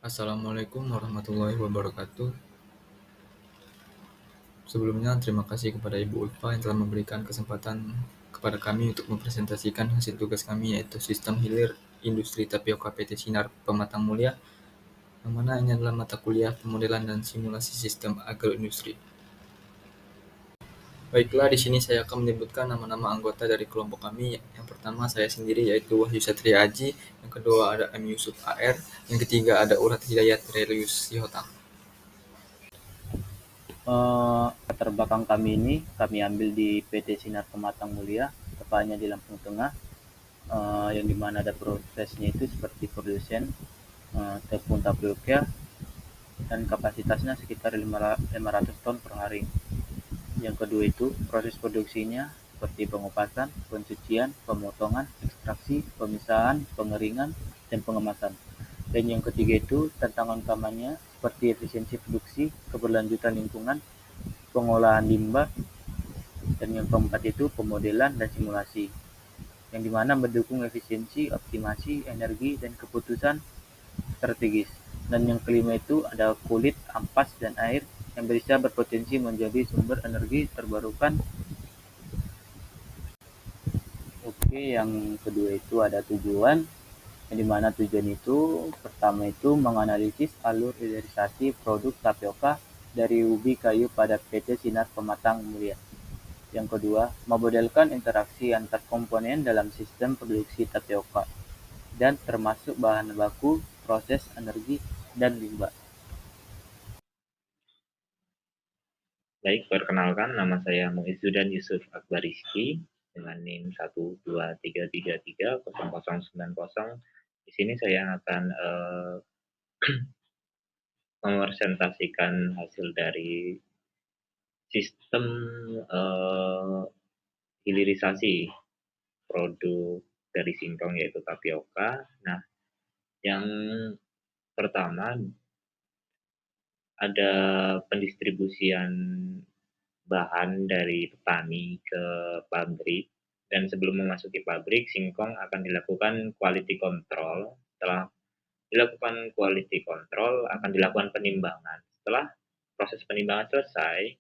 Assalamualaikum warahmatullahi wabarakatuh. Sebelumnya, terima kasih kepada Ibu Ulfa yang telah memberikan kesempatan kepada kami untuk mempresentasikan hasil tugas kami, yaitu Sistem Hilir Industri Tapioka PT Sinar Pematang Mulia, yang mana ini adalah mata kuliah pemodelan dan simulasi sistem agroindustri. Baiklah, di sini saya akan menyebutkan nama-nama anggota dari kelompok kami. Yang pertama saya sendiri, yaitu Wahyu Satria Aji. Yang kedua ada M. Yusuf AR. Yang ketiga ada Urat Hidayat Relius Sihotang. Latar belakang kami ini kami ambil di PT Sinar Pematang Mulia, tepatnya di Lampung Tengah, yang dimana ada prosesnya itu seperti produsen tepung tapioka dan kapasitasnya sekitar 500 ton per hari. Yang kedua itu proses produksinya seperti pengupasan, pencucian, pemotongan, ekstraksi, pemisahan, pengeringan, dan pengemasan. Dan yang ketiga itu tantangan utamanya seperti efisiensi produksi, keberlanjutan lingkungan, pengolahan limbah, dan yang keempat itu pemodelan dan simulasi, yang dimana mendukung efisiensi, optimasi, energi, dan keputusan strategis. Dan yang kelima itu ada kulit, ampas, dan air yang bisa berpotensi menjadi sumber energi terbarukan. Oke, yang kedua itu ada tujuan, yang dimana tujuan itu pertama itu menganalisis alur hilirisasi produk tapioka dari ubi kayu pada PT Sinar Pematang Mulia. Yang kedua, memodelkan interaksi antar komponen dalam sistem produksi tapioka, dan termasuk bahan baku, proses energi, dan limbah. Baik, perkenalkan nama saya Muizzudan Yusuf Akbariski dengan NIM 123330090. Di sini saya akan mepresentasikan hasil dari sistem hilirisasi produk dari singkong yaitu tapioka. Nah, yang pertama ada pendistribusian bahan dari petani ke pabrik, dan sebelum memasuki pabrik, singkong akan dilakukan quality control. Setelah dilakukan quality control, akan dilakukan penimbangan. Setelah proses penimbangan selesai,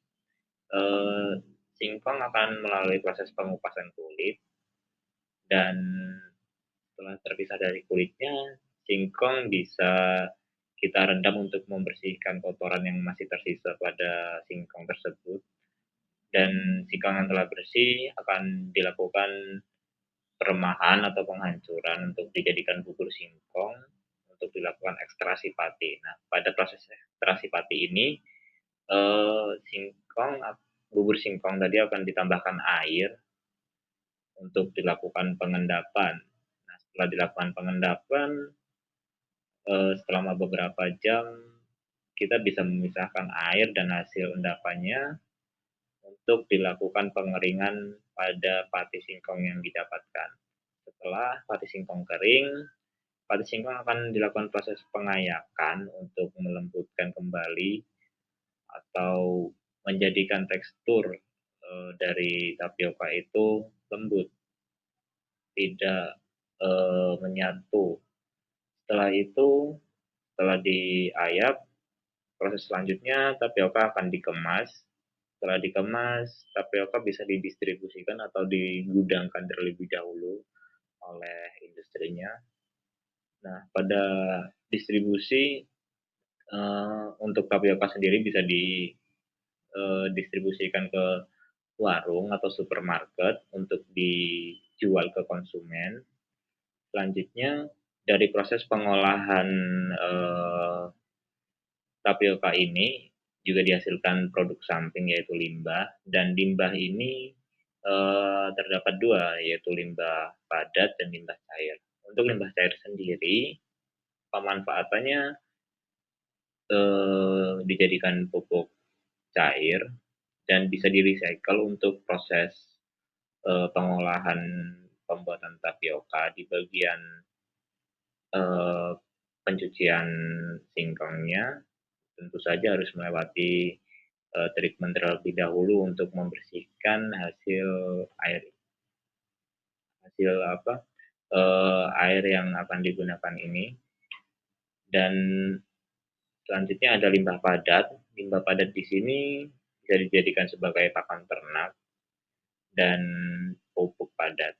singkong akan melalui proses pengupasan kulit, dan setelah terpisah dari kulitnya, singkong bisa kita rendam untuk membersihkan kotoran yang masih tersisa pada singkong tersebut. Dan singkong yang telah bersih akan dilakukan peremahan atau penghancuran untuk dijadikan bubur singkong untuk dilakukan ekstraksi pati. Nah, pada proses ekstraksi pati ini, singkong bubur singkong tadi akan ditambahkan air untuk dilakukan pengendapan. Nah, setelah dilakukan pengendapan, selama beberapa jam kita bisa memisahkan air dan hasil endapannya untuk dilakukan pengeringan pada pati singkong yang didapatkan. Setelah pati singkong kering, pati singkong akan dilakukan proses pengayakan untuk melembutkan kembali atau menjadikan tekstur dari tapioka itu lembut, tidak menyatu. Setelah itu, setelah diayak, proses selanjutnya tapioka akan dikemas. Setelah dikemas, tapioka bisa didistribusikan atau digudangkan terlebih dahulu oleh industrinya. Nah, pada distribusi untuk tapioka sendiri bisa didistribusikan ke warung atau supermarket untuk dijual ke konsumen. Selanjutnya, dari proses pengolahan tapioka ini juga dihasilkan produk samping yaitu limbah, dan limbah ini terdapat dua, yaitu limbah padat dan limbah cair. Untuk limbah cair sendiri, pemanfaatannya dijadikan pupuk cair dan bisa di-recycle untuk proses pengolahan pembuatan tapioka di bagian pencucian singkongnya. Tentu saja harus melewati treatment terlebih dahulu untuk membersihkan air yang akan digunakan ini. Dan Selanjutnya ada limbah padat. Limbah padat di sini bisa dijadikan sebagai pakan ternak dan pupuk padat.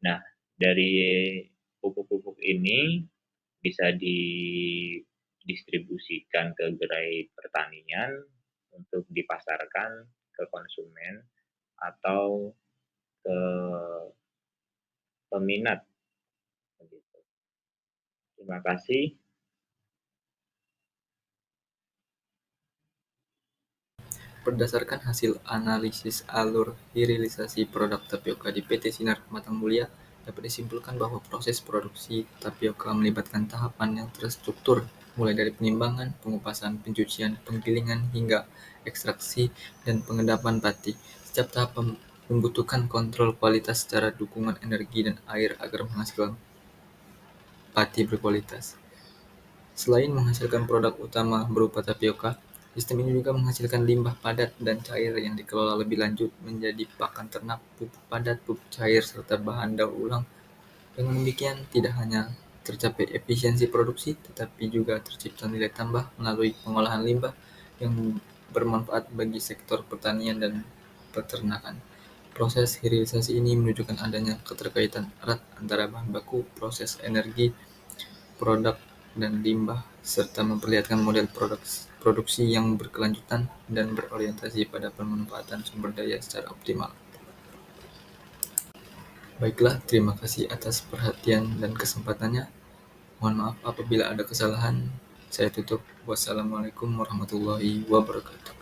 Nah, dari pupuk-pupuk ini bisa didistribusikan ke gerai pertanian untuk dipasarkan ke konsumen atau ke peminat. Terima kasih. Berdasarkan hasil analisis alur hilirisasi produk tapioka di PT Sinar Matang Mulia, dapat disimpulkan bahwa proses produksi tapioka melibatkan tahapan yang terstruktur, mulai dari penimbangan, pengupasan, pencucian, penggilingan, hingga ekstraksi dan pengendapan pati. Setiap tahap membutuhkan kontrol kualitas secara dukungan energi dan air agar menghasilkan pati berkualitas. Selain menghasilkan produk utama berupa tapioka, sistem ini juga menghasilkan limbah padat dan cair yang dikelola lebih lanjut menjadi pakan ternak, pupuk padat, pupuk cair, serta bahan daur ulang. Dengan demikian, tidak hanya tercapai efisiensi produksi, tetapi juga tercipta nilai tambah melalui pengolahan limbah yang bermanfaat bagi sektor pertanian dan peternakan. Proses hilirisasi ini menunjukkan adanya keterkaitan erat antara bahan baku, proses energi, produk, dan limbah, serta memperlihatkan model produksi yang berkelanjutan dan berorientasi pada pemanfaatan sumber daya secara optimal. Baiklah, terima kasih atas perhatian dan kesempatannya. Mohon maaf apabila ada kesalahan. Saya tutup. Wassalamualaikum warahmatullahi wabarakatuh.